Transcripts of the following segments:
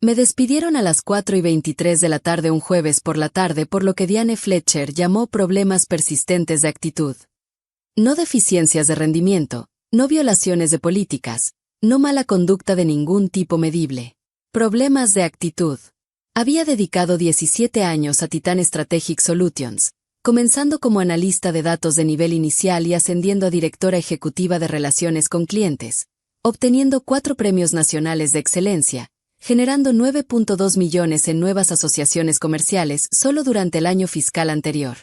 Me despidieron a las 4:23 de la tarde un jueves por la tarde por lo que Diane Fletcher llamó problemas persistentes de actitud. No deficiencias de rendimiento, no violaciones de políticas, no mala conducta de ningún tipo medible. Problemas de actitud. Había dedicado 17 años a Titan Strategic Solutions, comenzando como analista de datos de nivel inicial y ascendiendo a directora ejecutiva de relaciones con clientes, obteniendo 4 premios nacionales de excelencia, generando 9.2 millones en nuevas asociaciones comerciales solo durante el año fiscal anterior.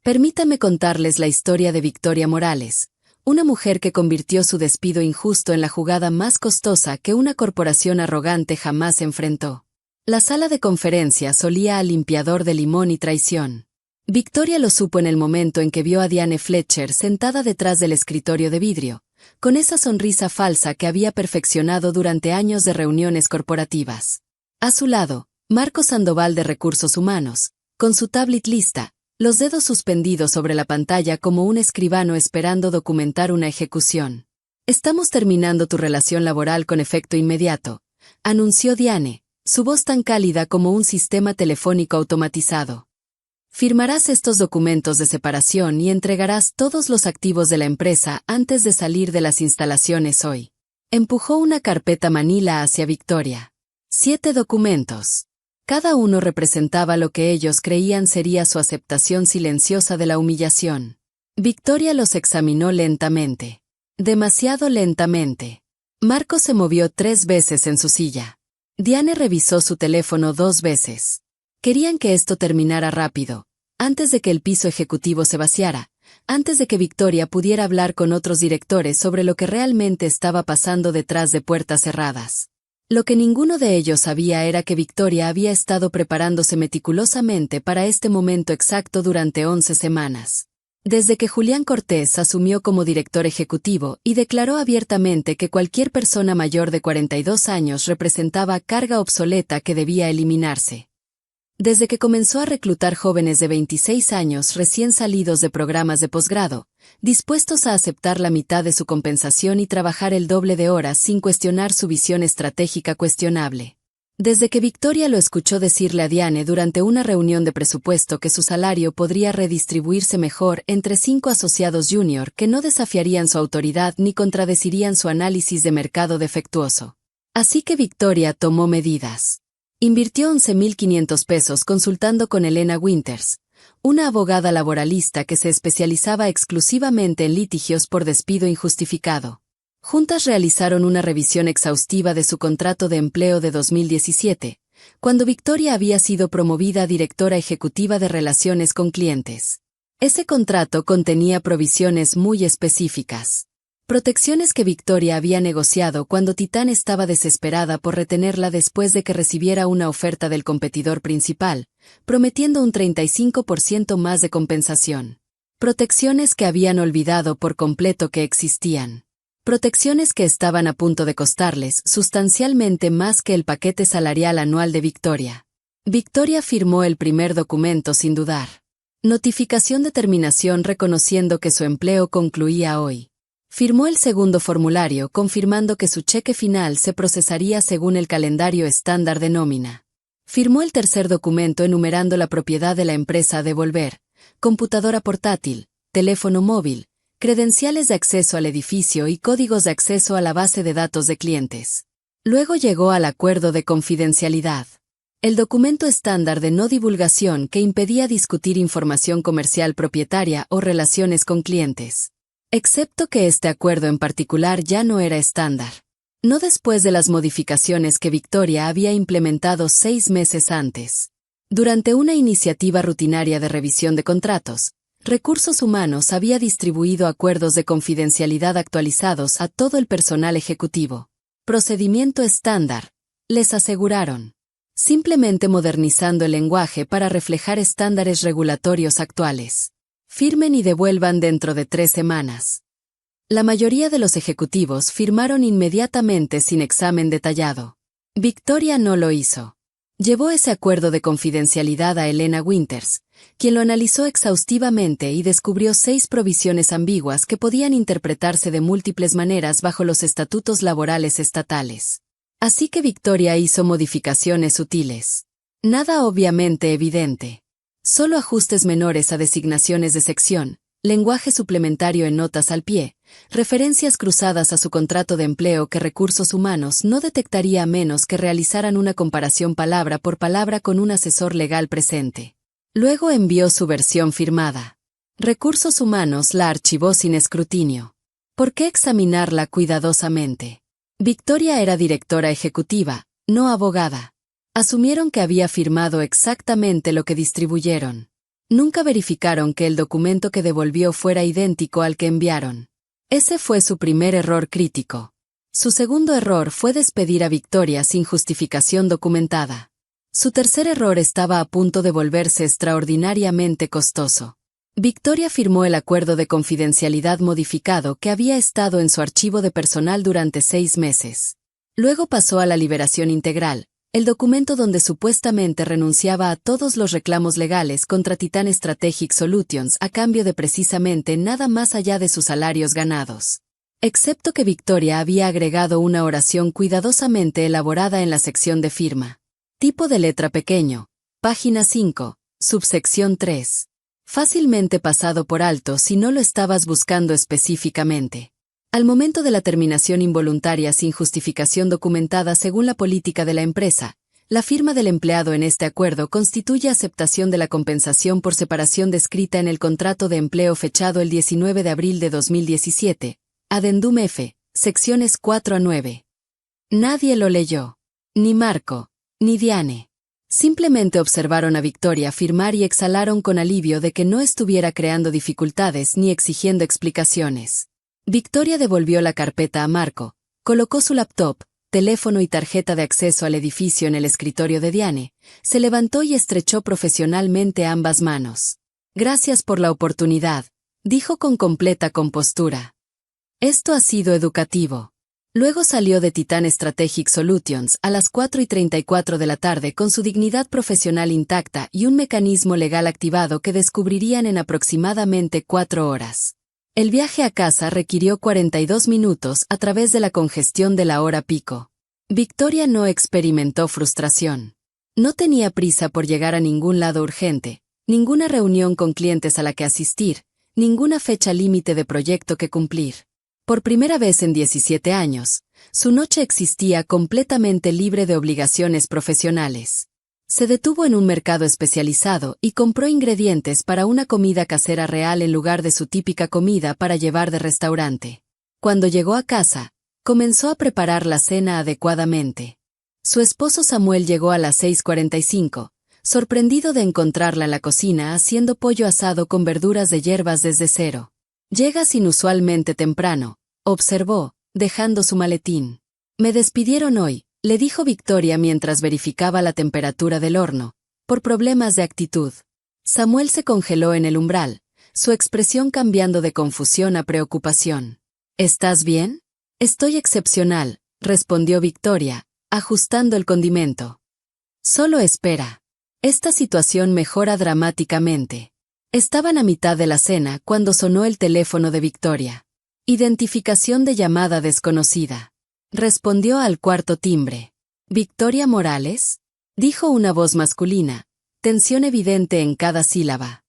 Permítame contarles la historia de Victoria Morales, una mujer que convirtió su despido injusto en la jugada más costosa que una corporación arrogante jamás enfrentó. La sala de conferencias olía a limpiador de limón y traición. Victoria lo supo en el momento en que vio a Diane Fletcher sentada detrás del escritorio de vidrio, con esa sonrisa falsa que había perfeccionado durante años de reuniones corporativas. A su lado, Marco Sandoval de Recursos Humanos, con su tablet lista, los dedos suspendidos sobre la pantalla como un escribano esperando documentar una ejecución. «Estamos terminando tu relación laboral con efecto inmediato», anunció Diane, su voz tan cálida como un sistema telefónico automatizado. «Firmarás estos documentos de separación y entregarás todos los activos de la empresa antes de salir de las instalaciones hoy». Empujó una carpeta manila hacia Victoria. 7 documentos. Cada uno representaba lo que ellos creían sería su aceptación silenciosa de la humillación. Victoria los examinó lentamente. Demasiado lentamente. Marco se movió 3 veces en su silla. Diane revisó su teléfono 2 veces. Querían que esto terminara rápido, antes de que el piso ejecutivo se vaciara, antes de que Victoria pudiera hablar con otros directores sobre lo que realmente estaba pasando detrás de puertas cerradas. Lo que ninguno de ellos sabía era que Victoria había estado preparándose meticulosamente para este momento exacto durante 11 semanas. Desde que Julián Cortés asumió como director ejecutivo y declaró abiertamente que cualquier persona mayor de 42 años representaba carga obsoleta que debía eliminarse. Desde que comenzó a reclutar jóvenes de 26 años recién salidos de programas de posgrado, dispuestos a aceptar la mitad de su compensación y trabajar el doble de horas sin cuestionar su visión estratégica cuestionable. Desde que Victoria lo escuchó decirle a Diane durante una reunión de presupuesto que su salario podría redistribuirse mejor entre 5 asociados junior que no desafiarían su autoridad ni contradecirían su análisis de mercado defectuoso. Así que Victoria tomó medidas. Invirtió 11.500 pesos consultando con Elena Winters, una abogada laboralista que se especializaba exclusivamente en litigios por despido injustificado. Juntas realizaron una revisión exhaustiva de su contrato de empleo de 2017, cuando Victoria había sido promovida a directora ejecutiva de relaciones con clientes. Ese contrato contenía provisiones muy específicas. Protecciones que Victoria había negociado cuando Titan estaba desesperada por retenerla después de que recibiera una oferta del competidor principal, prometiendo un 35% más de compensación. Protecciones que habían olvidado por completo que existían. Protecciones que estaban a punto de costarles sustancialmente más que el paquete salarial anual de Victoria. Victoria firmó el primer documento sin dudar. Notificación de terminación reconociendo que su empleo concluía hoy. Firmó el segundo formulario confirmando que su cheque final se procesaría según el calendario estándar de nómina. Firmó el tercer documento enumerando la propiedad de la empresa a devolver, computadora portátil, teléfono móvil, credenciales de acceso al edificio y códigos de acceso a la base de datos de clientes. Luego llegó al acuerdo de confidencialidad. El documento estándar de no divulgación que impedía discutir información comercial propietaria o relaciones con clientes. Excepto que este acuerdo en particular ya no era estándar. No después de las modificaciones que Victoria había implementado 6 meses antes. Durante una iniciativa rutinaria de revisión de contratos, Recursos Humanos había distribuido acuerdos de confidencialidad actualizados a todo el personal ejecutivo. Procedimiento estándar, les aseguraron. Simplemente modernizando el lenguaje para reflejar estándares regulatorios actuales. Firmen y devuelvan dentro de 3 semanas. La mayoría de los ejecutivos firmaron inmediatamente sin examen detallado. Victoria no lo hizo. Llevó ese acuerdo de confidencialidad a Elena Winters, quien lo analizó exhaustivamente y descubrió 6 provisiones ambiguas que podían interpretarse de múltiples maneras bajo los estatutos laborales estatales. Así que Victoria hizo modificaciones sutiles. Nada obviamente evidente. Solo ajustes menores a designaciones de sección, lenguaje suplementario en notas al pie, referencias cruzadas a su contrato de empleo que Recursos Humanos no detectaría a menos que realizaran una comparación palabra por palabra con un asesor legal presente. Luego envió su versión firmada. Recursos Humanos la archivó sin escrutinio. ¿Por qué examinarla cuidadosamente? Victoria era directora ejecutiva, no abogada. Asumieron que había firmado exactamente lo que distribuyeron. Nunca verificaron que el documento que devolvió fuera idéntico al que enviaron. Ese fue su primer error crítico. Su segundo error fue despedir a Victoria sin justificación documentada. Su tercer error estaba a punto de volverse extraordinariamente costoso. Victoria firmó el acuerdo de confidencialidad modificado que había estado en su archivo de personal durante 6 meses. Luego pasó a la liberación integral, el documento donde supuestamente renunciaba a todos los reclamos legales contra Titan Strategic Solutions a cambio de precisamente nada más allá de sus salarios ganados. Excepto que Victoria había agregado una oración cuidadosamente elaborada en la sección de firma. Tipo de letra pequeño, página 5, subsección 3. Fácilmente pasado por alto si no lo estabas buscando específicamente. Al momento de la terminación involuntaria sin justificación documentada según la política de la empresa, la firma del empleado en este acuerdo constituye aceptación de la compensación por separación descrita en el contrato de empleo fechado el 19 de abril de 2017, Adendum F, secciones 4 a 9. Nadie lo leyó. Ni Marco, ni Diane. Simplemente observaron a Victoria firmar y exhalaron con alivio de que no estuviera creando dificultades ni exigiendo explicaciones. Victoria devolvió la carpeta a Marco, colocó su laptop, teléfono y tarjeta de acceso al edificio en el escritorio de Diane, se levantó y estrechó profesionalmente ambas manos. Gracias por la oportunidad, dijo con completa compostura. Esto ha sido educativo. Luego salió de Titan Strategic Solutions a las 4:34 de la tarde con su dignidad profesional intacta y un mecanismo legal activado que descubrirían en aproximadamente 4 horas. El viaje a casa requirió 42 minutos a través de la congestión de la hora pico. Victoria no experimentó frustración. No tenía prisa por llegar a ningún lado urgente, ninguna reunión con clientes a la que asistir, ninguna fecha límite de proyecto que cumplir. Por primera vez en 17 años, su noche existía completamente libre de obligaciones profesionales. Se detuvo en un mercado especializado y compró ingredientes para una comida casera real en lugar de su típica comida para llevar de restaurante. Cuando llegó a casa, comenzó a preparar la cena adecuadamente. Su esposo Samuel llegó a las 6:45, sorprendido de encontrarla en la cocina haciendo pollo asado con verduras de hierbas desde cero. «Llegas inusualmente temprano», observó, dejando su maletín. «Me despidieron hoy», le dijo Victoria mientras verificaba la temperatura del horno, por problemas de actitud. Samuel se congeló en el umbral, su expresión cambiando de confusión a preocupación. «¿Estás bien?» «Estoy excepcional», respondió Victoria, ajustando el condimento. «Solo espera. Esta situación mejora dramáticamente». Estaban a mitad de la cena cuando sonó el teléfono de Victoria. Identificación de llamada desconocida. Respondió al cuarto timbre. «¿Victoria Morales?», dijo una voz masculina, tensión evidente en cada sílaba.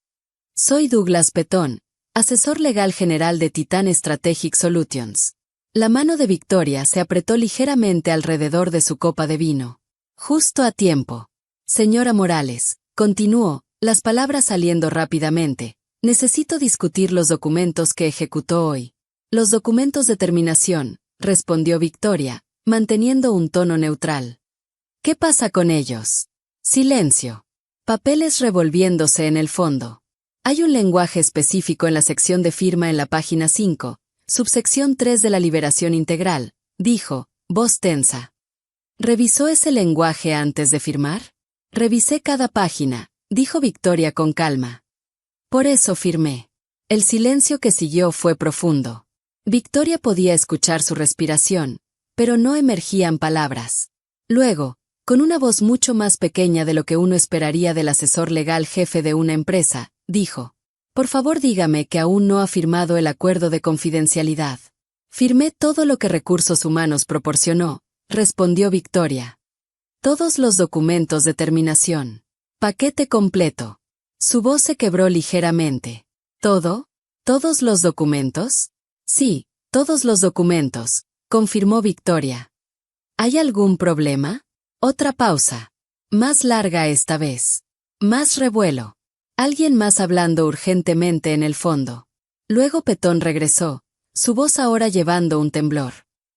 «Soy Douglas Petón, asesor legal general de Titan Strategic Solutions». La mano de Victoria se apretó ligeramente alrededor de su copa de vino. «Justo a tiempo. Señora Morales», continuó, las palabras saliendo rápidamente, «necesito discutir los documentos que ejecutó hoy». «Los documentos de terminación», respondió Victoria, manteniendo un tono neutral. «¿Qué pasa con ellos?» Silencio. Papeles revolviéndose en el fondo. Hay un lenguaje específico en la sección de firma en la página 5, subsección 3 de la liberación integral, dijo, voz tensa. ¿Revisó ese lenguaje antes de firmar? Revisé cada página, dijo Victoria con calma. Por eso firmé. El silencio que siguió fue profundo. Victoria podía escuchar su respiración, pero no emergían palabras. Luego, con una voz mucho más pequeña de lo que uno esperaría del asesor legal jefe de una empresa, dijo, «Por favor dígame que aún no ha firmado el acuerdo de confidencialidad». «Firmé todo lo que Recursos Humanos proporcionó», respondió Victoria. Todos los documentos de terminación. Paquete completo. Su voz se quebró ligeramente. ¿Todo? ¿Todos los documentos? Sí, todos los documentos, confirmó Victoria. ¿Hay algún problema? Otra pausa. Más larga esta vez. Más revuelo. Alguien más hablando urgentemente en el fondo. Luego Petón regresó, su voz ahora llevando un temblor.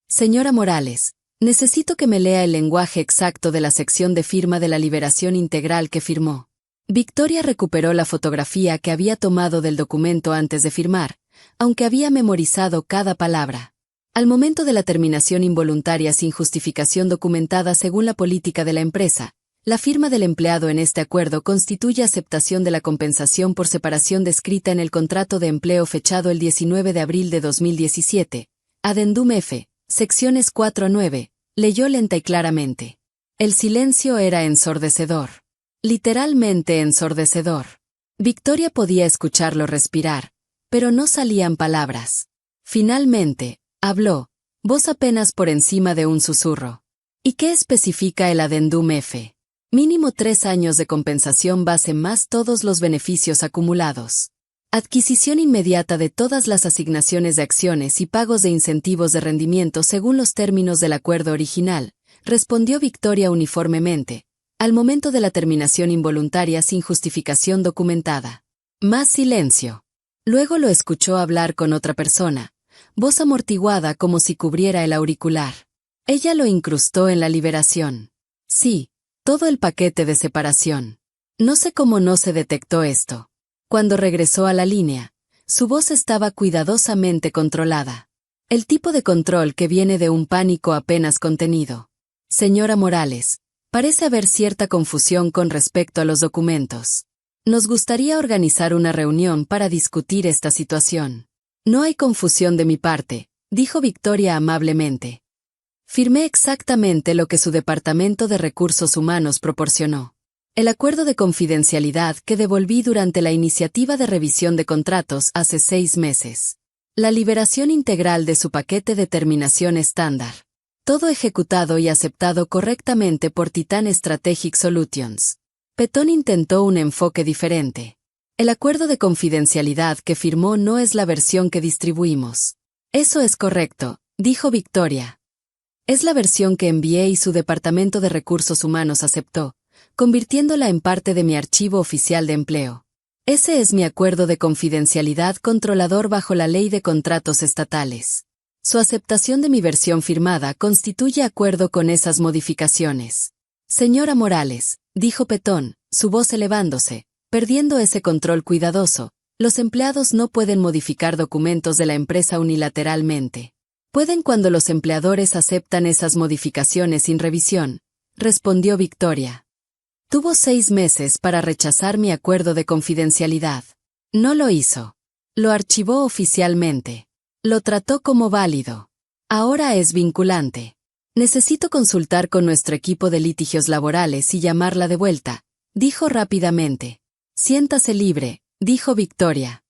Señora Morales, necesito que me lea el lenguaje exacto de la sección de firma de la liberación integral que firmó. Victoria recuperó la fotografía que había tomado del documento antes de firmar, aunque había memorizado cada palabra. Al momento de la terminación involuntaria sin justificación documentada según la política de la empresa, la firma del empleado en este acuerdo constituye aceptación de la compensación por separación descrita en el contrato de empleo fechado el 19 de abril de 2017. Adendum F, secciones 4 a 9, leyó lenta y claramente. El silencio era ensordecedor. Literalmente ensordecedor. Victoria podía escucharlo respirar, pero no salían palabras. Finalmente, habló, voz apenas por encima de un susurro. ¿Y qué especifica el Adendum F? Mínimo 3 años de compensación base más todos los beneficios acumulados. Adquisición inmediata de todas las asignaciones de acciones y pagos de incentivos de rendimiento según los términos del acuerdo original, respondió Victoria uniformemente, al momento de la terminación involuntaria sin justificación documentada. Más silencio. Luego lo escuchó hablar con otra persona, voz amortiguada como si cubriera el auricular. Ella lo incrustó en la liberación. Sí. Todo el paquete de separación. No sé cómo no se detectó esto. Cuando regresó a la línea, su voz estaba cuidadosamente controlada. El tipo de control que viene de un pánico apenas contenido. Señora Morales, parece haber cierta confusión con respecto a los documentos. Nos gustaría organizar una reunión para discutir esta situación. No hay confusión de mi parte, dijo Victoria amablemente. Firmé exactamente lo que su Departamento de Recursos Humanos proporcionó. El acuerdo de confidencialidad que devolví durante la iniciativa de revisión de contratos hace 6 meses. La liberación integral de su paquete de terminación estándar. Todo ejecutado y aceptado correctamente por Titan Strategic Solutions. Petón intentó un enfoque diferente. El acuerdo de confidencialidad que firmó no es la versión que distribuimos. Eso es correcto, dijo Victoria. Es la versión que envié y su Departamento de Recursos Humanos aceptó, convirtiéndola en parte de mi archivo oficial de empleo. Ese es mi acuerdo de confidencialidad controlador bajo la Ley de Contratos Estatales. Su aceptación de mi versión firmada constituye acuerdo con esas modificaciones. Señora Morales, dijo Petón, su voz elevándose, perdiendo ese control cuidadoso, los empleados no pueden modificar documentos de la empresa unilateralmente. Pueden cuando los empleadores aceptan esas modificaciones sin revisión, respondió Victoria. Tuvo 6 meses para rechazar mi acuerdo de confidencialidad. No lo hizo. Lo archivó oficialmente. Lo trató como válido. Ahora es vinculante. Necesito consultar con nuestro equipo de litigios laborales y llamarla de vuelta, dijo rápidamente. Siéntase libre, dijo Victoria.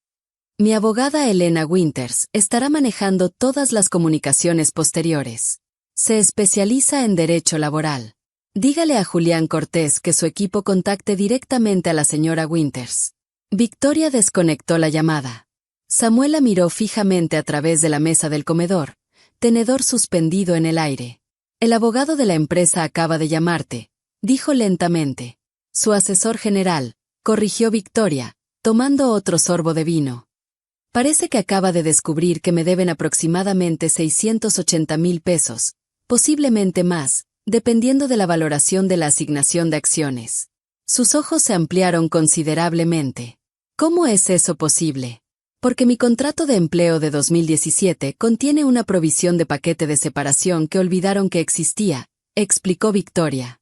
Mi abogada Elena Winters estará manejando todas las comunicaciones posteriores. Se especializa en derecho laboral. Dígale a Julián Cortés que su equipo contacte directamente a la señora Winters. Victoria desconectó la llamada. Samuela miró fijamente a través de la mesa del comedor, tenedor suspendido en el aire. El abogado de la empresa acaba de llamarte, dijo lentamente. Su asesor general, corrigió Victoria, tomando otro sorbo de vino. Parece que acaba de descubrir que me deben aproximadamente 680,000 pesos, posiblemente más, dependiendo de la valoración de la asignación de acciones. Sus ojos se ampliaron considerablemente. ¿Cómo es eso posible? Porque mi contrato de empleo de 2017 contiene una provisión de paquete de separación que olvidaron que existía, explicó Victoria.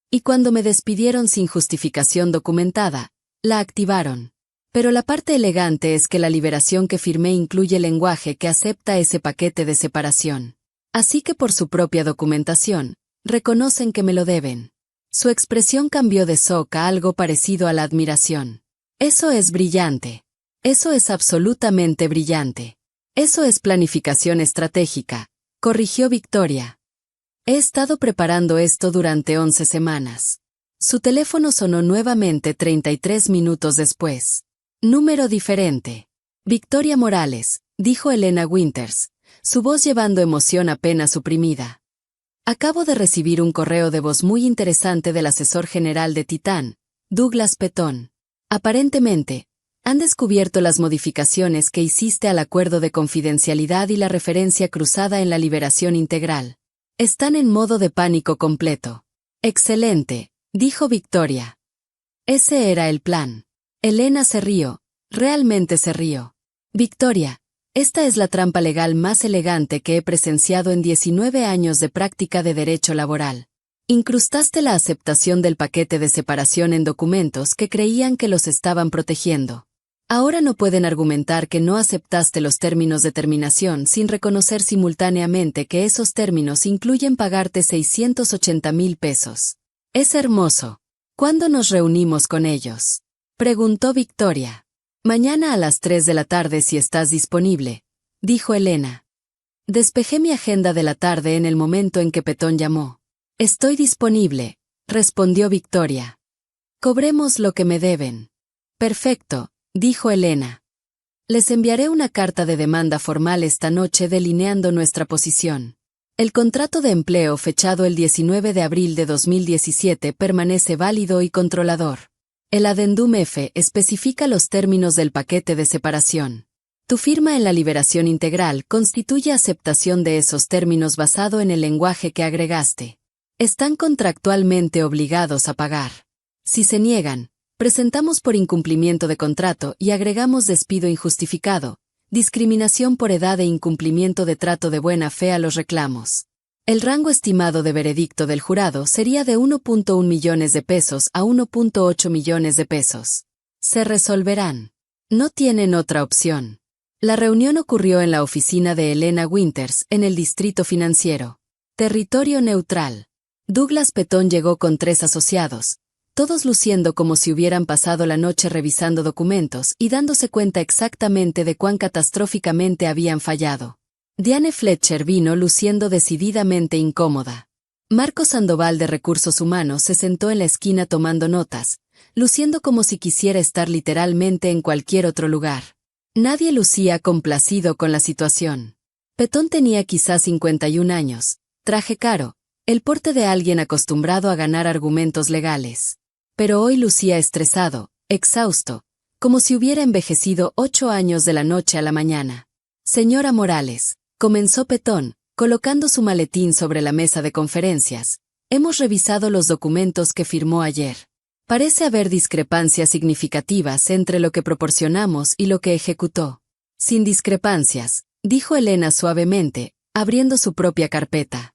Y cuando me despidieron sin justificación documentada, la activaron. Pero la parte elegante es que la liberación que firmé incluye lenguaje que acepta ese paquete de separación. Así que por su propia documentación, reconocen que me lo deben. Su expresión cambió de shock a algo parecido a la admiración. Eso es brillante. Eso es absolutamente brillante. Eso es planificación estratégica, corrigió Victoria. He estado preparando esto durante 11 semanas. Su teléfono sonó nuevamente 33 minutos después. Número diferente. Victoria Morales, dijo Elena Winters, su voz llevando emoción apenas suprimida. Acabo de recibir un correo de voz muy interesante del asesor general de Titán, Douglas Petón. Aparentemente, han descubierto las modificaciones que hiciste al acuerdo de confidencialidad y la referencia cruzada en la liberación integral. Están en modo de pánico completo. Excelente, dijo Victoria. Ese era el plan. Elena se rió, realmente se rió. Victoria, esta es la trampa legal más elegante que he presenciado en 19 años de práctica de derecho laboral. Incrustaste la aceptación del paquete de separación en documentos que creían que los estaban protegiendo. Ahora no pueden argumentar que no aceptaste los términos de terminación sin reconocer simultáneamente que esos términos incluyen pagarte 680,000 pesos. Es hermoso. ¿Cuándo nos reunimos con ellos? Preguntó Victoria. Mañana a las 3 de la tarde si estás disponible, dijo Elena. Despejé mi agenda de la tarde en el momento en que Petón llamó. Estoy disponible, respondió Victoria. Cobremos lo que me deben. Perfecto, dijo Elena. Les enviaré una carta de demanda formal esta noche delineando nuestra posición. El contrato de empleo fechado el 19 de abril de 2017 permanece válido y controlador. El Adendum F especifica los términos del paquete de separación. Tu firma en la liberación integral constituye aceptación de esos términos basado en el lenguaje que agregaste. Están contractualmente obligados a pagar. Si se niegan, presentamos por incumplimiento de contrato y agregamos despido injustificado, discriminación por edad e incumplimiento de trato de buena fe a los reclamos. El rango estimado de veredicto del jurado sería de 1.1 millones de pesos a 1.8 millones de pesos. Se resolverán. No tienen otra opción. La reunión ocurrió en la oficina de Elena Winters, en el Distrito Financiero. Territorio neutral. Douglas Petón llegó con 3 asociados, todos luciendo como si hubieran pasado la noche revisando documentos y dándose cuenta exactamente de cuán catastróficamente habían fallado. Diane Fletcher vino luciendo decididamente incómoda. Marco Sandoval de Recursos Humanos se sentó en la esquina tomando notas, luciendo como si quisiera estar literalmente en cualquier otro lugar. Nadie lucía complacido con la situación. Petón tenía quizás 51 años, traje caro, el porte de alguien acostumbrado a ganar argumentos legales. Pero hoy lucía estresado, exhausto, como si hubiera envejecido 8 años de la noche a la mañana. Señora Morales, comenzó Petón, colocando su maletín sobre la mesa de conferencias. Hemos revisado los documentos que firmó ayer. Parece haber discrepancias significativas entre lo que proporcionamos y lo que ejecutó. Sin discrepancias, dijo Elena suavemente, abriendo su propia carpeta.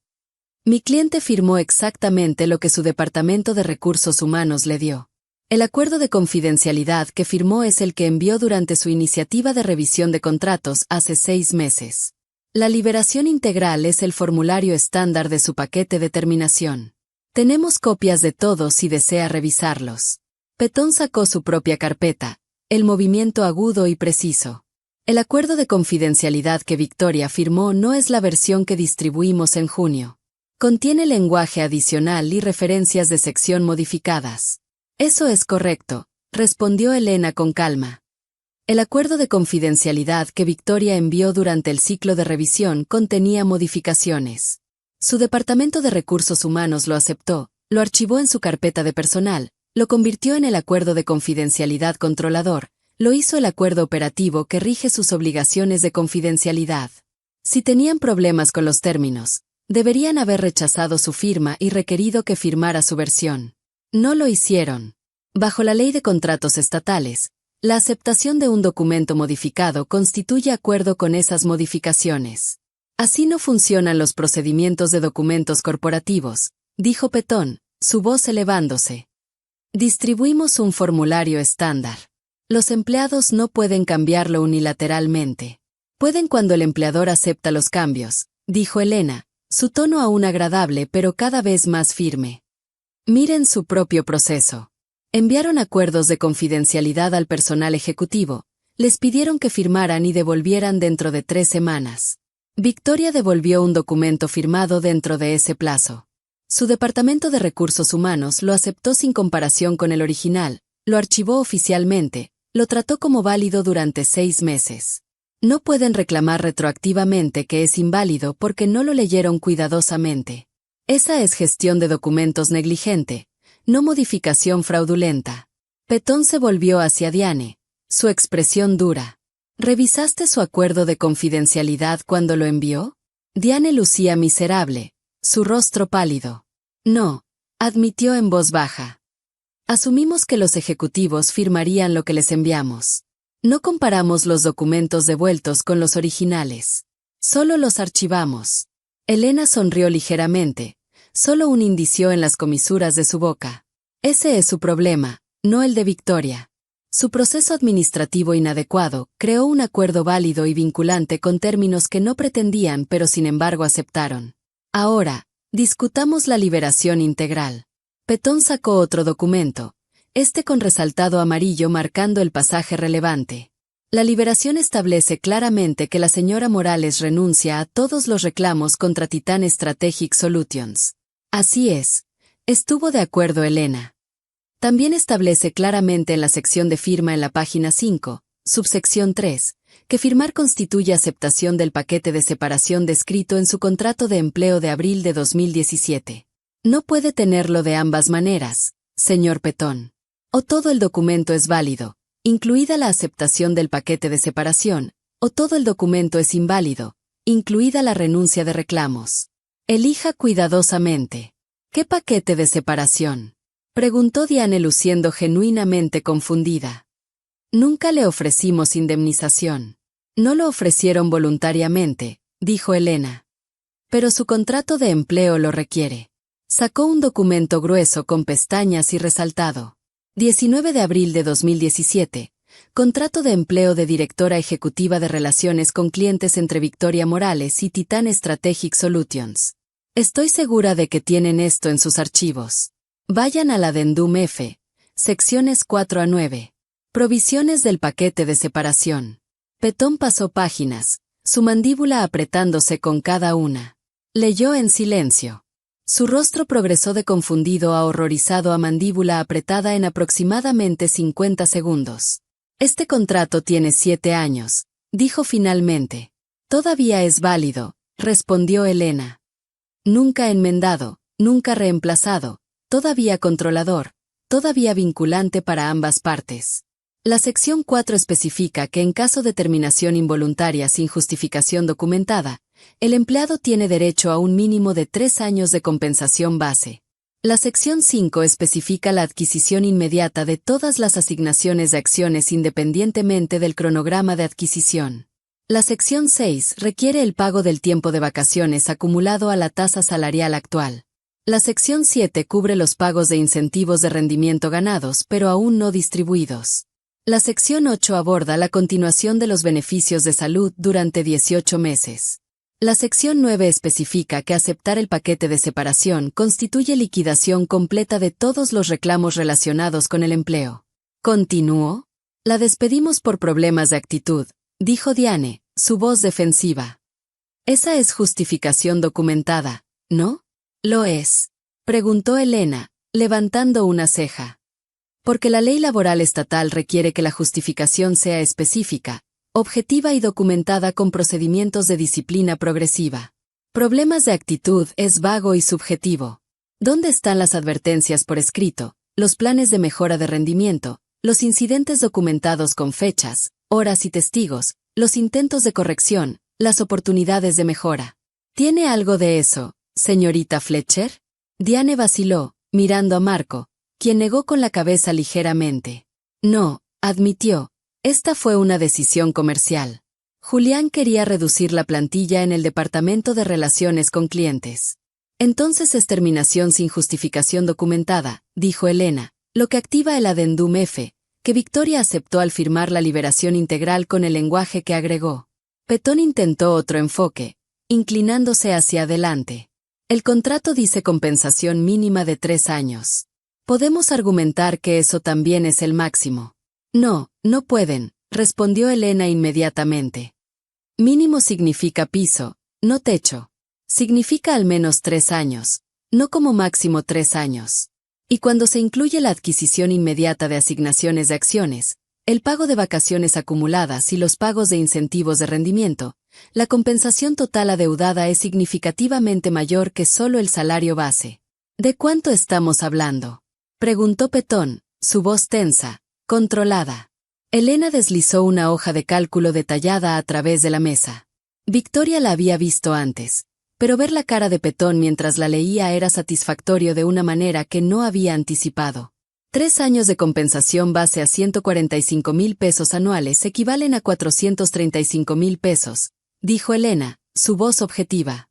Mi cliente firmó exactamente lo que su Departamento de Recursos Humanos le dio. El acuerdo de confidencialidad que firmó es el que envió durante su iniciativa de revisión de contratos hace 6 meses. La liberación integral es el formulario estándar de su paquete de terminación. Tenemos copias de todos si desea revisarlos. Petón sacó su propia carpeta, el movimiento agudo y preciso. El acuerdo de confidencialidad que Victoria firmó no es la versión que distribuimos en junio. Contiene lenguaje adicional y referencias de sección modificadas. Eso es correcto, respondió Elena con calma. El acuerdo de confidencialidad que Victoria envió durante el ciclo de revisión contenía modificaciones. Su Departamento de Recursos Humanos lo aceptó, lo archivó en su carpeta de personal, lo convirtió en el acuerdo de confidencialidad controlador, lo hizo el acuerdo operativo que rige sus obligaciones de confidencialidad. Si tenían problemas con los términos, deberían haber rechazado su firma y requerido que firmara su versión. No lo hicieron. Bajo la Ley de Contratos Estatales, la aceptación de un documento modificado constituye acuerdo con esas modificaciones. Así no funcionan los procedimientos de documentos corporativos, dijo Petón, su voz elevándose. Distribuimos un formulario estándar. Los empleados no pueden cambiarlo unilateralmente. Pueden cuando el empleador acepta los cambios, dijo Elena, su tono aún agradable pero cada vez más firme. Miren su propio proceso. Enviaron acuerdos de confidencialidad al personal ejecutivo, les pidieron que firmaran y devolvieran dentro de 3 semanas. Victoria devolvió un documento firmado dentro de ese plazo. Su Departamento de Recursos Humanos lo aceptó sin comparación con el original, lo archivó oficialmente, lo trató como válido durante 6 meses. No pueden reclamar retroactivamente que es inválido porque no lo leyeron cuidadosamente. Esa es gestión de documentos negligente, no modificación fraudulenta. Petón se volvió hacia Diane, su expresión dura. ¿Revisaste su acuerdo de confidencialidad cuando lo envió? Diane lucía miserable, su rostro pálido. No, admitió en voz baja. Asumimos que los ejecutivos firmarían lo que les enviamos. No comparamos los documentos devueltos con los originales. Solo los archivamos. Elena sonrió ligeramente, solo un indicio en las comisuras de su boca. Ese es su problema, no el de Victoria. Su proceso administrativo inadecuado creó un acuerdo válido y vinculante con términos que no pretendían pero sin embargo aceptaron. Ahora, discutamos la liberación integral. Petón sacó otro documento, este con resaltado amarillo marcando el pasaje relevante. La liberación establece claramente que la señora Morales renuncia a todos los reclamos contra Titan Strategic Solutions. Así es. Estuvo de acuerdo Elena. También establece claramente en la sección de firma en la página 5, subsección 3, que firmar constituye aceptación del paquete de separación descrito en su contrato de empleo de abril de 2017. No puede tenerlo de ambas maneras, señor Petón. O todo el documento es válido, incluida la aceptación del paquete de separación, o todo el documento es inválido, incluida la renuncia de reclamos. Elija cuidadosamente. ¿Qué paquete de separación? Preguntó Diane luciendo genuinamente confundida. Nunca le ofrecimos indemnización. No lo ofrecieron voluntariamente, dijo Elena. Pero su contrato de empleo lo requiere. Sacó un documento grueso con pestañas y resaltado. 19 de abril de 2017. Contrato de empleo de directora ejecutiva de relaciones con clientes entre Victoria Morales y Titan Strategic Solutions. Estoy segura de que tienen esto en sus archivos. Vayan al Addendum F, secciones 4 a 9. Provisiones del paquete de separación. Petón pasó páginas, su mandíbula apretándose con cada una. Leyó en silencio. Su rostro progresó de confundido a horrorizado a mandíbula apretada en aproximadamente 50 segundos. Este contrato tiene 7 años, dijo finalmente. Todavía es válido, respondió Elena. Nunca enmendado, nunca reemplazado, todavía controlador, todavía vinculante para ambas partes. La sección 4 especifica que en caso de terminación involuntaria sin justificación documentada, el empleado tiene derecho a un mínimo de 3 años de compensación base. La sección 5 especifica la adquisición inmediata de todas las asignaciones de acciones independientemente del cronograma de adquisición. La sección 6 requiere el pago del tiempo de vacaciones acumulado a la tasa salarial actual. La sección 7 cubre los pagos de incentivos de rendimiento ganados pero aún no distribuidos. La sección 8 aborda la continuación de los beneficios de salud durante 18 meses. La sección 9 especifica que aceptar el paquete de separación constituye liquidación completa de todos los reclamos relacionados con el empleo. ¿Continuó? La despedimos por problemas de actitud, dijo Diane, su voz defensiva. Esa es justificación documentada, ¿no? Lo es. Preguntó Elena, levantando una ceja. Porque la ley laboral estatal requiere que la justificación sea específica, objetiva y documentada con procedimientos de disciplina progresiva. Problemas de actitud es vago y subjetivo. ¿Dónde están las advertencias por escrito, los planes de mejora de rendimiento, los incidentes documentados con fechas, horas y testigos, los intentos de corrección, las oportunidades de mejora? ¿Tiene algo de eso, señorita Fletcher? Diane vaciló, mirando a Marco, quien negó con la cabeza ligeramente. No, admitió. Esta fue una decisión comercial. Julián quería reducir la plantilla en el departamento de relaciones con clientes. Entonces es terminación sin justificación documentada, dijo Elena, lo que activa el Addendum F, que Victoria aceptó al firmar la liberación integral con el lenguaje que agregó. Petón intentó otro enfoque, inclinándose hacia adelante. El contrato dice compensación mínima de 3 años. Podemos argumentar que eso también es el máximo. No, no pueden, respondió Elena inmediatamente. Mínimo significa piso, no techo. Significa al menos 3 años, no como máximo 3 años. Y cuando se incluye la adquisición inmediata de asignaciones de acciones, el pago de vacaciones acumuladas y los pagos de incentivos de rendimiento, la compensación total adeudada es significativamente mayor que solo el salario base. ¿De cuánto estamos hablando?, preguntó Petón, su voz tensa, controlada. Elena deslizó una hoja de cálculo detallada a través de la mesa. Victoria la había visto antes, pero ver la cara de Petón mientras la leía era satisfactorio de una manera que no había anticipado. 3 años de compensación base a 145,000 pesos anuales equivalen a 435,000 pesos, dijo Elena, su voz objetiva.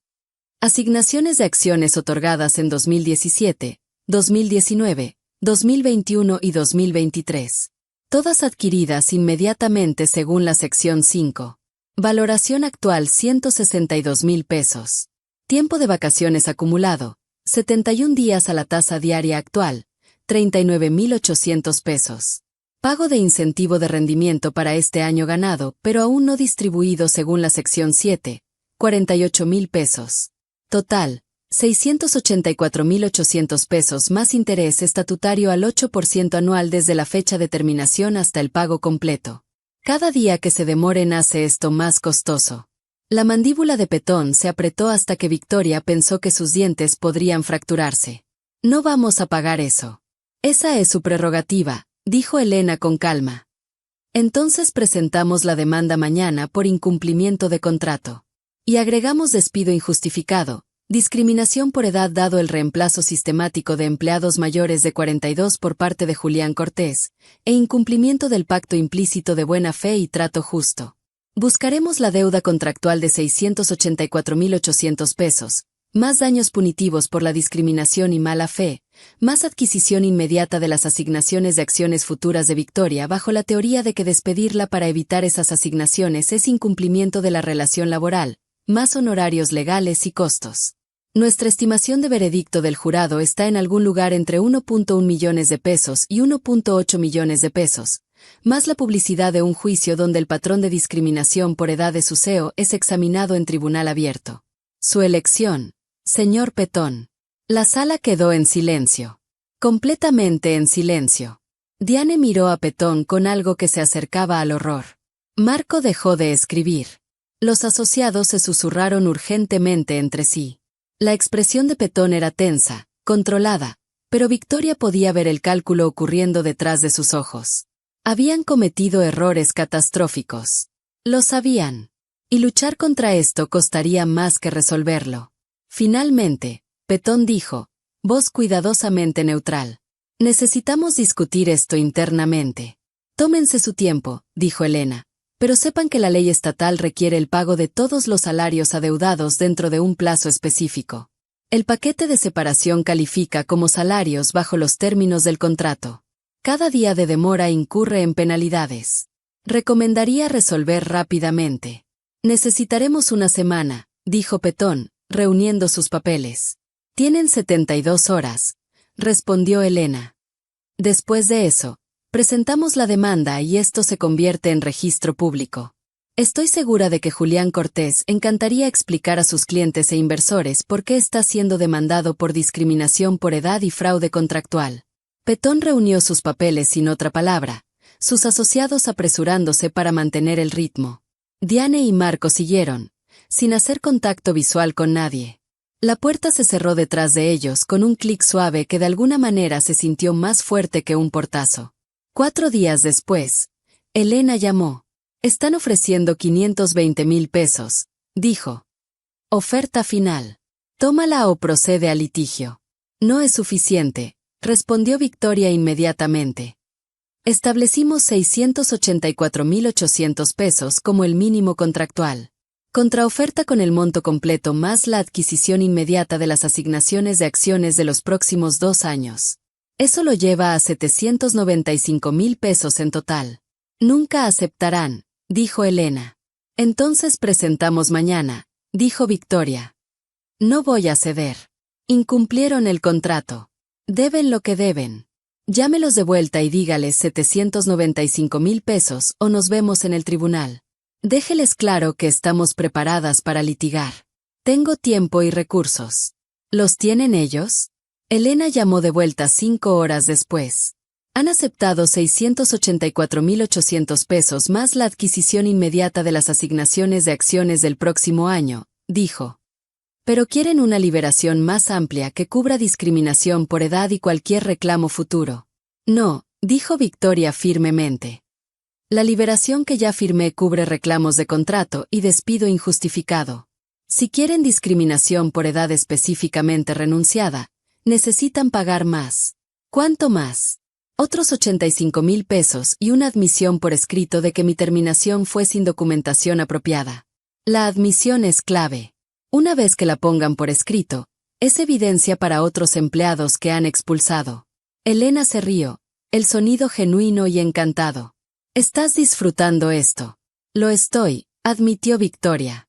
Asignaciones de acciones otorgadas en 2017, 2019, 2021 y 2023. Todas adquiridas inmediatamente según la sección 5. Valoración actual 162,000 pesos. Tiempo de vacaciones acumulado, 71 días a la tasa diaria actual, 39,800 pesos. Pago de incentivo de rendimiento para este año ganado, pero aún no distribuido según la sección 7, 48,000 pesos. Total, 684,800 pesos más interés estatutario al 8% anual desde la fecha de terminación hasta el pago completo. Cada día que se demoren hace esto más costoso. La mandíbula de Petón se apretó hasta que Victoria pensó que sus dientes podrían fracturarse. No vamos a pagar eso. Esa es su prerrogativa, dijo Elena con calma. Entonces presentamos la demanda mañana por incumplimiento de contrato. Y agregamos despido injustificado, discriminación por edad dado el reemplazo sistemático de empleados mayores de 42 por parte de Julián Cortés, e incumplimiento del pacto implícito de buena fe y trato justo. Buscaremos la deuda contractual de 684,800 pesos, más daños punitivos por la discriminación y mala fe, más adquisición inmediata de las asignaciones de acciones futuras de Victoria bajo la teoría de que despedirla para evitar esas asignaciones es incumplimiento de la relación laboral, más honorarios legales y costos. Nuestra estimación de veredicto del jurado está en algún lugar entre 1.1 millones de pesos y 1.8 millones de pesos, más la publicidad de un juicio donde el patrón de discriminación por edad de su CEO es examinado en tribunal abierto. Su elección, señor Petón. La sala quedó en silencio. Completamente en silencio. Diane miró a Petón con algo que se acercaba al horror. Marco dejó de escribir. Los asociados se susurraron urgentemente entre sí. La expresión de Petón era tensa, controlada, pero Victoria podía ver el cálculo ocurriendo detrás de sus ojos. Habían cometido errores catastróficos. Lo sabían. Y luchar contra esto costaría más que resolverlo. Finalmente, Petón dijo, voz cuidadosamente neutral. Necesitamos discutir esto internamente. Tómense su tiempo, dijo Elena. Pero sepan que la ley estatal requiere el pago de todos los salarios adeudados dentro de un plazo específico. El paquete de separación califica como salarios bajo los términos del contrato. Cada día de demora incurre en penalidades. Recomendaría resolver rápidamente. Necesitaremos una semana, dijo Petón, reuniendo sus papeles. Tienen 72 horas, respondió Elena. Después de eso, presentamos la demanda y esto se convierte en registro público. Estoy segura de que Julián Cortés encantaría explicar a sus clientes e inversores por qué está siendo demandado por discriminación por edad y fraude contractual. Petón reunió sus papeles sin otra palabra, sus asociados apresurándose para mantener el ritmo. Diane y Marco siguieron, sin hacer contacto visual con nadie. La puerta se cerró detrás de ellos con un clic suave que de alguna manera se sintió más fuerte que un portazo. 4 días después, Elena llamó. Están ofreciendo 520,000 pesos, dijo. Oferta final. Tómala o procede al litigio. No es suficiente, respondió Victoria inmediatamente. Establecimos 684,800 pesos como el mínimo contractual. Contraoferta con el monto completo más la adquisición inmediata de las asignaciones de acciones de los próximos 2 años. Eso lo lleva a 795,000 pesos en total. Nunca aceptarán, dijo Elena. Entonces presentamos mañana, dijo Victoria. No voy a ceder. Incumplieron el contrato. Deben lo que deben. Llámelos de vuelta y dígales 795,000 pesos o nos vemos en el tribunal. Déjeles claro que estamos preparadas para litigar. Tengo tiempo y recursos. ¿Los tienen ellos? Elena llamó de vuelta 5 horas después. Han aceptado 684.800 pesos más la adquisición inmediata de las asignaciones de acciones del próximo año, dijo. Pero quieren una liberación más amplia que cubra discriminación por edad y cualquier reclamo futuro. No, dijo Victoria firmemente. La liberación que ya firmé cubre reclamos de contrato y despido injustificado. Si quieren discriminación por edad específicamente renunciada, necesitan pagar más. ¿Cuánto más? Otros 85.000 pesos y una admisión por escrito de que mi terminación fue sin documentación apropiada. La admisión es clave. Una vez que la pongan por escrito, es evidencia para otros empleados que han expulsado. Elena se rió, el sonido genuino y encantado. ¿Estás disfrutando esto? Lo estoy, admitió Victoria.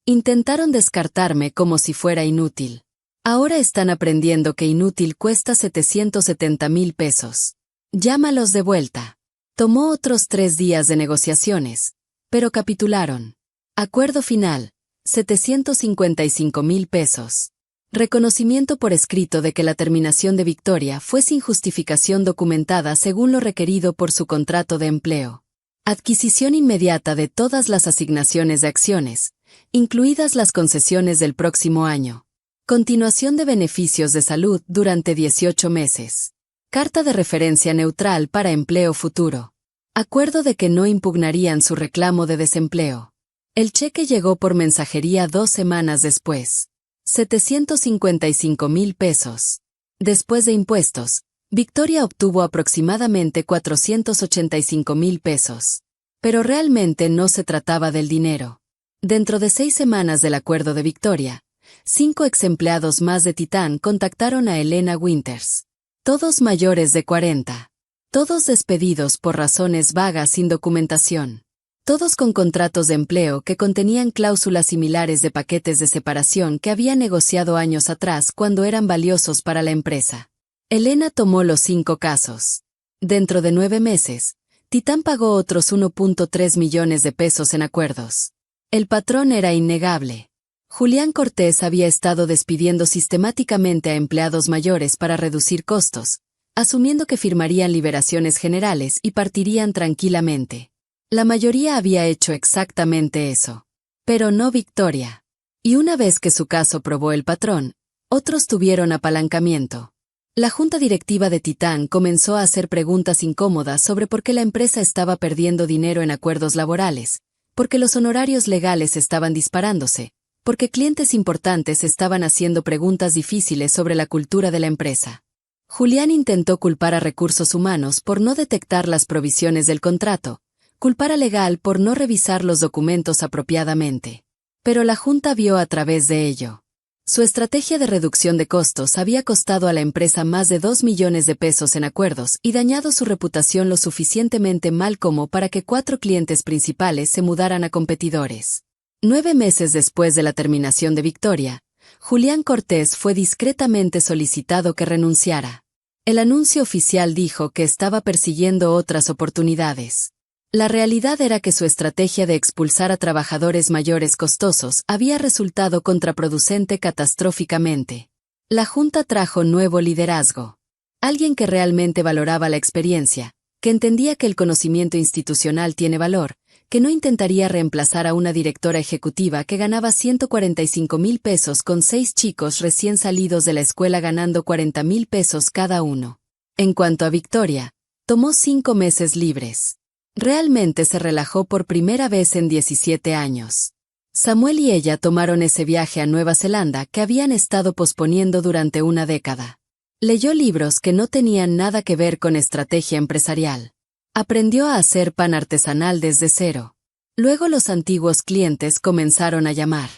Intentaron descartarme como si fuera inútil. Ahora están aprendiendo que inútil cuesta 770.000 pesos. Llámalos de vuelta. Tomó otros 3 días de negociaciones, pero capitularon. Acuerdo final, 755.000 pesos. Reconocimiento por escrito de que la terminación de Victoria fue sin justificación documentada según lo requerido por su contrato de empleo. Adquisición inmediata de todas las asignaciones de acciones, incluidas las concesiones del próximo año. Continuación de beneficios de salud durante 18 meses. Carta de referencia neutral para empleo futuro. Acuerdo de que no impugnarían su reclamo de desempleo. El cheque llegó por mensajería 2 semanas después. 755.000 pesos. Después de impuestos, Victoria obtuvo aproximadamente 485.000 pesos. Pero realmente no se trataba del dinero. Dentro de 6 semanas del acuerdo de Victoria, 5 exempleados más de Titán contactaron a Elena Winters. Todos mayores de 40. Todos despedidos por razones vagas sin documentación. Todos con contratos de empleo que contenían cláusulas similares de paquetes de separación que había negociado años atrás cuando eran valiosos para la empresa. Elena tomó los 5 casos. Dentro de 9 meses, Titán pagó otros 1.3 millones de pesos en acuerdos. El patrón era innegable. Julián Cortés había estado despidiendo sistemáticamente a empleados mayores para reducir costos, asumiendo que firmarían liberaciones generales y partirían tranquilamente. La mayoría había hecho exactamente eso. Pero no Victoria. Y una vez que su caso probó el patrón, otros tuvieron apalancamiento. La junta directiva de Titán comenzó a hacer preguntas incómodas sobre por qué la empresa estaba perdiendo dinero en acuerdos laborales, porque los honorarios legales estaban disparándose, porque clientes importantes estaban haciendo preguntas difíciles sobre la cultura de la empresa. Julián intentó culpar a Recursos Humanos por no detectar las provisiones del contrato, culpar a Legal por no revisar los documentos apropiadamente. Pero la Junta vio a través de ello. Su estrategia de reducción de costos había costado a la empresa más de 2 millones de pesos en acuerdos y dañado su reputación lo suficientemente mal como para que 4 clientes principales se mudaran a competidores. 9 meses después de la terminación de Victoria, Julián Cortés fue discretamente solicitado que renunciara. El anuncio oficial dijo que estaba persiguiendo otras oportunidades. La realidad era que su estrategia de expulsar a trabajadores mayores costosos había resultado contraproducente catastróficamente. La Junta trajo nuevo liderazgo. Alguien que realmente valoraba la experiencia, que entendía que el conocimiento institucional tiene valor, que no intentaría reemplazar a una directora ejecutiva que ganaba 145.000 pesos con 6 chicos recién salidos de la escuela ganando 40.000 pesos cada uno. En cuanto a Victoria, tomó 5 meses libres. Realmente se relajó por primera vez en 17 años. Samuel y ella tomaron ese viaje a Nueva Zelanda que habían estado posponiendo durante una década. Leyó libros que no tenían nada que ver con estrategia empresarial. Aprendió a hacer pan artesanal desde cero. Luego los antiguos clientes comenzaron a llamar.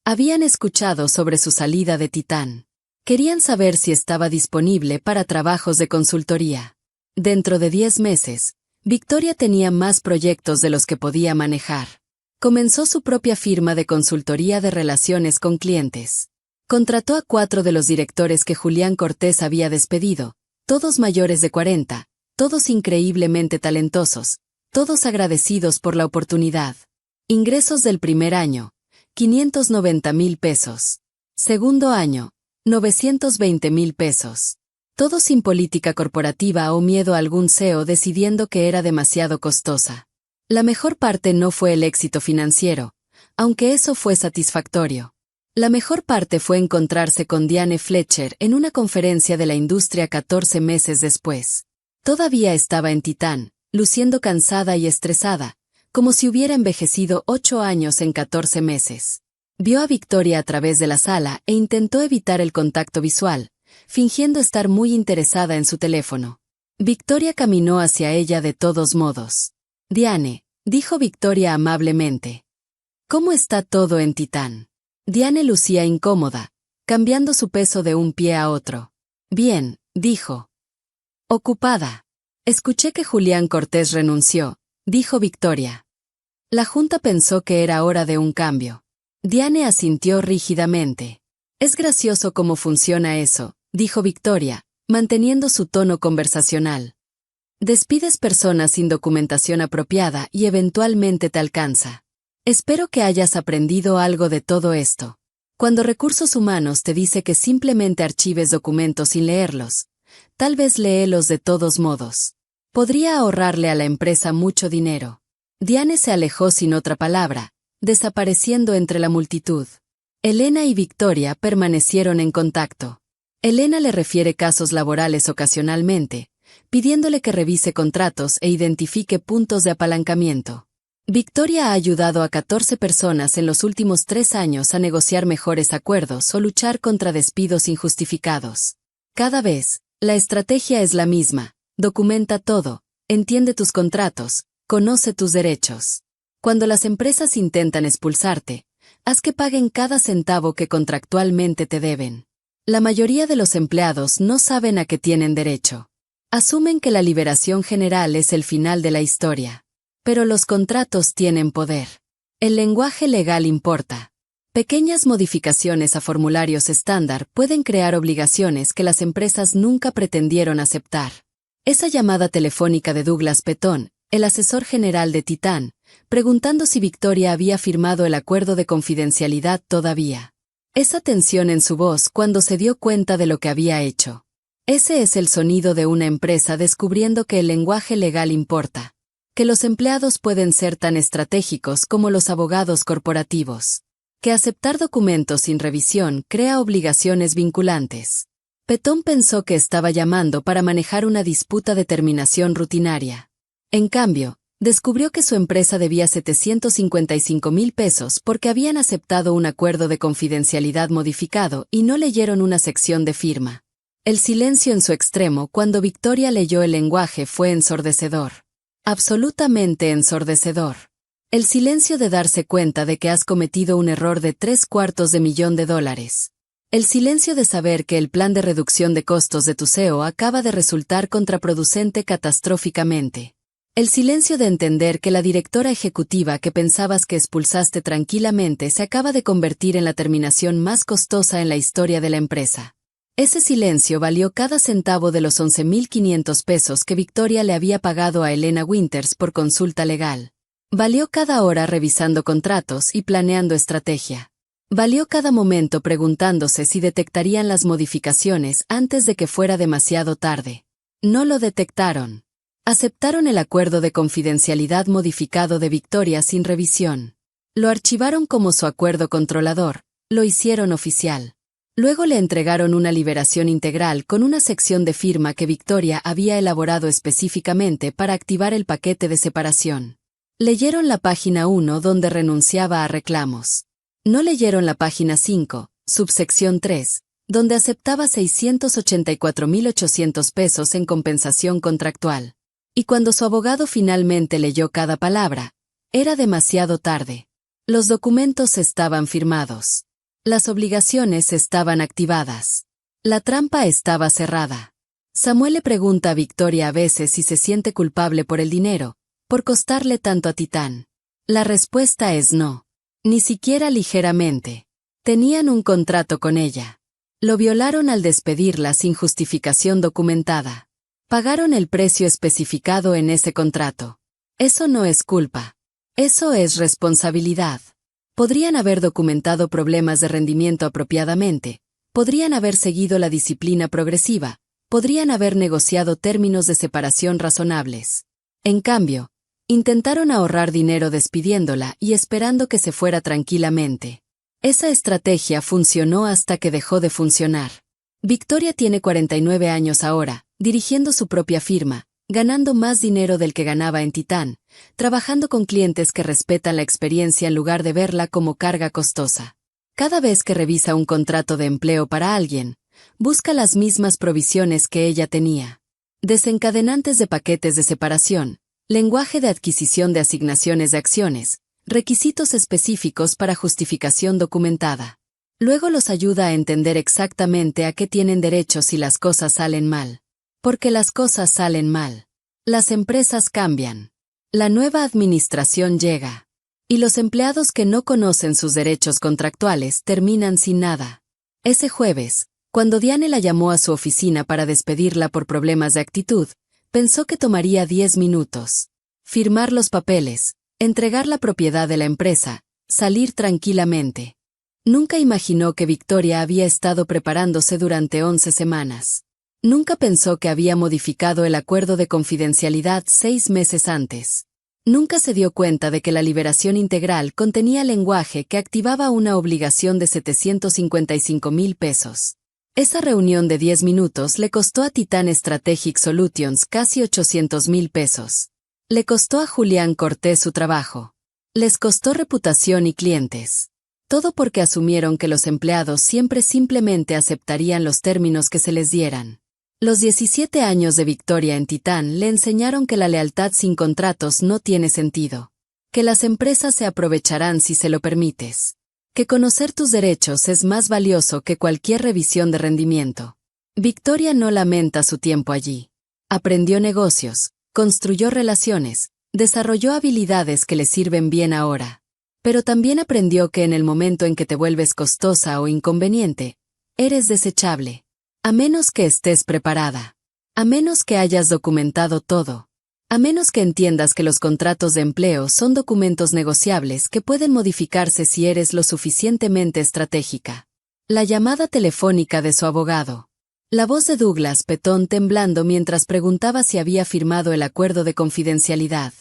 Habían escuchado sobre su salida de Titán. Querían saber si estaba disponible para trabajos de consultoría. Dentro de 10 meses, Victoria tenía más proyectos de los que podía manejar. Comenzó su propia firma de consultoría de relaciones con clientes. Contrató a 4 de los directores que Julián Cortés había despedido, todos mayores de 40, todos increíblemente talentosos, todos agradecidos por la oportunidad. Ingresos del primer año, 590,000 pesos. Segundo año, 920,000 pesos. Todo sin política corporativa o miedo a algún CEO decidiendo que era demasiado costosa. La mejor parte no fue el éxito financiero, aunque eso fue satisfactorio. La mejor parte fue encontrarse con Diane Fletcher en una conferencia de la industria 14 meses después. Todavía estaba en Titán, luciendo cansada y estresada, como si hubiera envejecido 8 años en 14 meses. Vio a Victoria a través de la sala e intentó evitar el contacto visual, fingiendo estar muy interesada en su teléfono. Victoria caminó hacia ella de todos modos. Diane, dijo Victoria amablemente. ¿Cómo está todo en Titán? Diane lucía incómoda, cambiando su peso de un pie a otro. Bien, dijo. Ocupada. Escuché que Julián Cortés renunció, dijo Victoria. La junta pensó que era hora de un cambio. Diane asintió rígidamente. Es gracioso cómo funciona eso, dijo Victoria, manteniendo su tono conversacional. Despides personas sin documentación apropiada y eventualmente te alcanza. Espero que hayas aprendido algo de todo esto. Cuando Recursos Humanos te dice que simplemente archives documentos sin leerlos, tal vez léelos de todos modos. Podría ahorrarle a la empresa mucho dinero. Diane se alejó sin otra palabra, desapareciendo entre la multitud. Elena y Victoria permanecieron en contacto. Elena le refiere casos laborales ocasionalmente, pidiéndole que revise contratos e identifique puntos de apalancamiento. Victoria ha ayudado a 14 personas en los últimos 3 años a negociar mejores acuerdos o luchar contra despidos injustificados. Cada vez, la estrategia es la misma: documenta todo, entiende tus contratos, conoce tus derechos. Cuando las empresas intentan expulsarte, haz que paguen cada centavo que contractualmente te deben. La mayoría de los empleados no saben a qué tienen derecho. Asumen que la liberación general es el final de la historia. Pero los contratos tienen poder. El lenguaje legal importa. Pequeñas modificaciones a formularios estándar pueden crear obligaciones que las empresas nunca pretendieron aceptar. Esa llamada telefónica de Douglas Petón, el asesor general de Titán, preguntando si Victoria había firmado el acuerdo de confidencialidad todavía. Esa tensión en su voz cuando se dio cuenta de lo que había hecho. Ese es el sonido de una empresa descubriendo que el lenguaje legal importa. Que los empleados pueden ser tan estratégicos como los abogados corporativos. Que aceptar documentos sin revisión crea obligaciones vinculantes. Petón pensó que estaba llamando para manejar una disputa de terminación rutinaria. En cambio, descubrió que su empresa debía 755,000 pesos porque habían aceptado un acuerdo de confidencialidad modificado y no leyeron una sección de firma. El silencio en su extremo cuando Victoria leyó el lenguaje fue ensordecedor. Absolutamente ensordecedor. El silencio de darse cuenta de que has cometido un error de $750,000. El silencio de saber que el plan de reducción de costos de tu CEO acaba de resultar contraproducente catastróficamente. El silencio de entender que la directora ejecutiva que pensabas que expulsaste tranquilamente se acaba de convertir en la terminación más costosa en la historia de la empresa. Ese silencio valió cada centavo de los 11,500 pesos que Victoria le había pagado a Elena Winters por consulta legal. Valió cada hora revisando contratos y planeando estrategia. Valió cada momento preguntándose si detectarían las modificaciones antes de que fuera demasiado tarde. No lo detectaron. Aceptaron el acuerdo de confidencialidad modificado de Victoria sin revisión. Lo archivaron como su acuerdo controlador, lo hicieron oficial. Luego le entregaron una liberación integral con una sección de firma que Victoria había elaborado específicamente para activar el paquete de separación. Leyeron la página 1 donde renunciaba a reclamos. No leyeron la página 5, subsección 3, donde aceptaba 684,800 pesos en compensación contractual. Y cuando su abogado finalmente leyó cada palabra, era demasiado tarde. Los documentos estaban firmados. Las obligaciones estaban activadas. La trampa estaba cerrada. Samuel le pregunta a Victoria a veces si se siente culpable por el dinero, por costarle tanto a Titán. La respuesta es no. Ni siquiera ligeramente. Tenían un contrato con ella. Lo violaron al despedirla sin justificación documentada. Pagaron el precio especificado en ese contrato. Eso no es culpa. Eso es responsabilidad. Podrían haber documentado problemas de rendimiento apropiadamente, podrían haber seguido la disciplina progresiva, podrían haber negociado términos de separación razonables. En cambio, intentaron ahorrar dinero despidiéndola y esperando que se fuera tranquilamente. Esa estrategia funcionó hasta que dejó de funcionar. Victoria tiene 49 años ahora, dirigiendo su propia firma, ganando más dinero del que ganaba en Titán, trabajando con clientes que respetan la experiencia en lugar de verla como carga costosa. Cada vez que revisa un contrato de empleo para alguien, busca las mismas provisiones que ella tenía. Desencadenantes de paquetes de separación, lenguaje de adquisición de asignaciones de acciones, requisitos específicos para justificación documentada. Luego los ayuda a entender exactamente a qué tienen derecho si las cosas salen mal. Porque las cosas salen mal. Las empresas cambian. La nueva administración llega. Y los empleados que no conocen sus derechos contractuales terminan sin nada. Ese jueves, cuando Diane la llamó a su oficina para despedirla por problemas de actitud, pensó que tomaría 10 minutos. Firmar los papeles, entregar la propiedad de la empresa, salir tranquilamente. Nunca imaginó que Victoria había estado preparándose durante 11 semanas. Nunca pensó que había modificado el acuerdo de confidencialidad 6 meses antes. Nunca se dio cuenta de que la liberación integral contenía lenguaje que activaba una obligación de 755,000 pesos. Esa reunión de 10 minutos le costó a Titan Strategic Solutions casi 800,000 pesos. Le costó a Julián Cortés su trabajo. Les costó reputación y clientes. Todo porque asumieron que los empleados siempre simplemente aceptarían los términos que se les dieran. Los 17 años de Victoria en Titán le enseñaron que la lealtad sin contratos no tiene sentido. Que las empresas se aprovecharán si se lo permites. Que conocer tus derechos es más valioso que cualquier revisión de rendimiento. Victoria no lamenta su tiempo allí. Aprendió negocios, construyó relaciones, desarrolló habilidades que le sirven bien ahora. Pero también aprendió que en el momento en que te vuelves costosa o inconveniente, eres desechable. A menos que estés preparada. A menos que hayas documentado todo. A menos que entiendas que los contratos de empleo son documentos negociables que pueden modificarse si eres lo suficientemente estratégica. La llamada telefónica de su abogado. La voz de Douglas Petón temblando mientras preguntaba si había firmado el acuerdo de confidencialidad.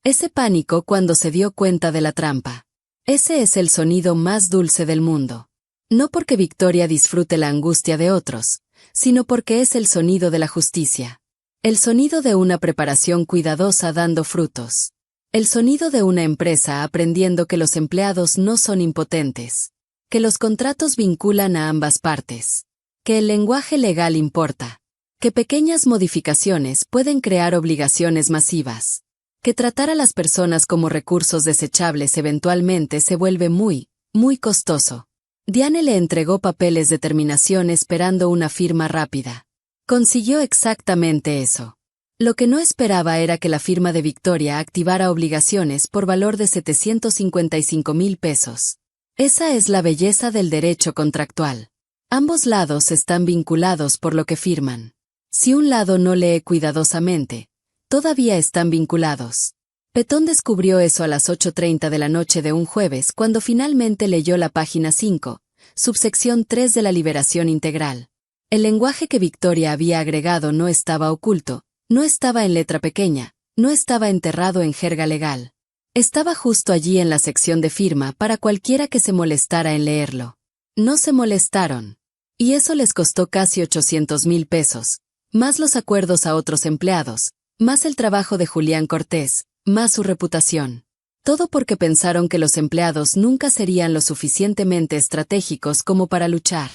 Ese pánico cuando se dio cuenta de la trampa. Ese es el sonido más dulce del mundo. No porque Victoria disfrute la angustia de otros, sino porque es el sonido de la justicia. El sonido de una preparación cuidadosa dando frutos. El sonido de una empresa aprendiendo que los empleados no son impotentes. Que los contratos vinculan a ambas partes. Que el lenguaje legal importa. Que pequeñas modificaciones pueden crear obligaciones masivas. Que tratar a las personas como recursos desechables eventualmente se vuelve muy, muy costoso. Diane le entregó papeles de terminación esperando una firma rápida. Consiguió exactamente eso. Lo que no esperaba era que la firma de Victoria activara obligaciones por valor de 755,000 pesos. Esa es la belleza del derecho contractual. Ambos lados están vinculados por lo que firman. Si un lado no lee cuidadosamente, todavía están vinculados. Petón descubrió eso a las 8:30 de la noche de un jueves cuando finalmente leyó la página 5, subsección 3 de la liberación integral. El lenguaje que Victoria había agregado no estaba oculto, no estaba en letra pequeña, no estaba enterrado en jerga legal. Estaba justo allí en la sección de firma para cualquiera que se molestara en leerlo. No se molestaron. Y eso les costó casi 800,000 pesos, más los acuerdos a otros empleados, más el trabajo de Julián Cortés, más su reputación. Todo porque pensaron que los empleados nunca serían lo suficientemente estratégicos como para luchar.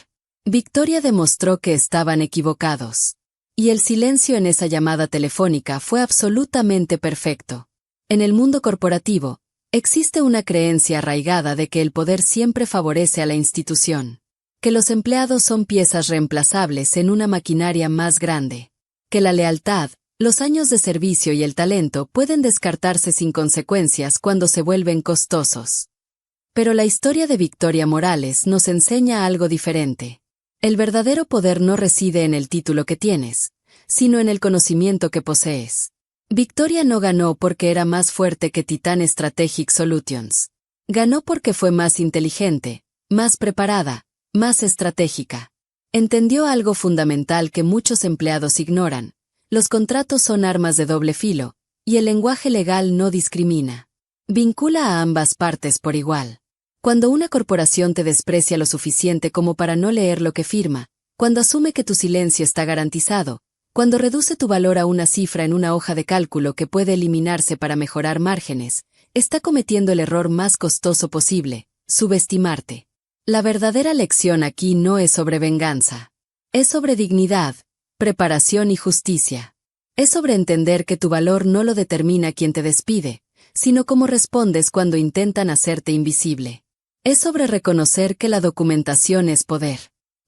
Victoria demostró que estaban equivocados. Y el silencio en esa llamada telefónica fue absolutamente perfecto. En el mundo corporativo, existe una creencia arraigada de que el poder siempre favorece a la institución. Que los empleados son piezas reemplazables en una maquinaria más grande. Que la lealtad, los años de servicio y el talento pueden descartarse sin consecuencias cuando se vuelven costosos. Pero la historia de Victoria Morales nos enseña algo diferente. El verdadero poder no reside en el título que tienes, sino en el conocimiento que posees. Victoria no ganó porque era más fuerte que Titan Strategic Solutions. Ganó porque fue más inteligente, más preparada, más estratégica. Entendió algo fundamental que muchos empleados ignoran: los contratos son armas de doble filo, y el lenguaje legal no discrimina. Vincula a ambas partes por igual. Cuando una corporación te desprecia lo suficiente como para no leer lo que firma, cuando asume que tu silencio está garantizado, cuando reduce tu valor a una cifra en una hoja de cálculo que puede eliminarse para mejorar márgenes, está cometiendo el error más costoso posible: subestimarte. La verdadera lección aquí no es sobre venganza. Es sobre dignidad, preparación y justicia. Es sobre entender que tu valor no lo determina quien te despide, sino cómo respondes cuando intentan hacerte invisible. Es sobre reconocer que la documentación es poder.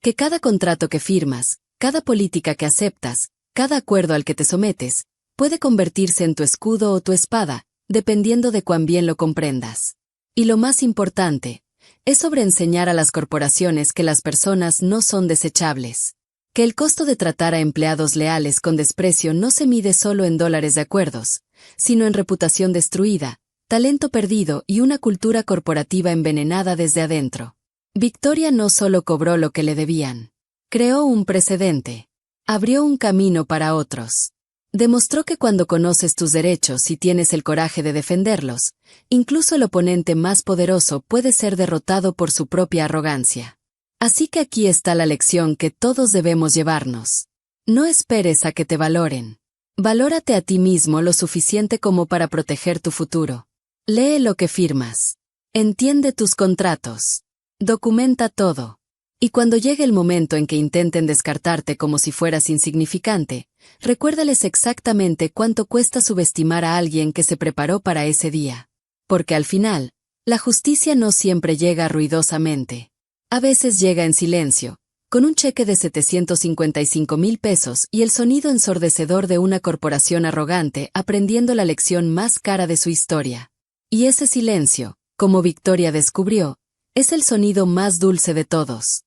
Que cada contrato que firmas, cada política que aceptas, cada acuerdo al que te sometes, puede convertirse en tu escudo o tu espada, dependiendo de cuán bien lo comprendas. Y lo más importante, es sobre enseñar a las corporaciones que las personas no son desechables. Que el costo de tratar a empleados leales con desprecio no se mide solo en dólares de acuerdos, sino en reputación destruida, talento perdido y una cultura corporativa envenenada desde adentro. Victoria no solo cobró lo que le debían. Creó un precedente. Abrió un camino para otros. Demostró que cuando conoces tus derechos y tienes el coraje de defenderlos, incluso el oponente más poderoso puede ser derrotado por su propia arrogancia. Así que aquí está la lección que todos debemos llevarnos. No esperes a que te valoren. Valórate a ti mismo lo suficiente como para proteger tu futuro. Lee lo que firmas. Entiende tus contratos. Documenta todo. Y cuando llegue el momento en que intenten descartarte como si fueras insignificante, recuérdales exactamente cuánto cuesta subestimar a alguien que se preparó para ese día. Porque al final, la justicia no siempre llega ruidosamente. A veces llega en silencio, con un cheque de 755,000 pesos y el sonido ensordecedor de una corporación arrogante aprendiendo la lección más cara de su historia. Y ese silencio, como Victoria descubrió, es el sonido más dulce de todos.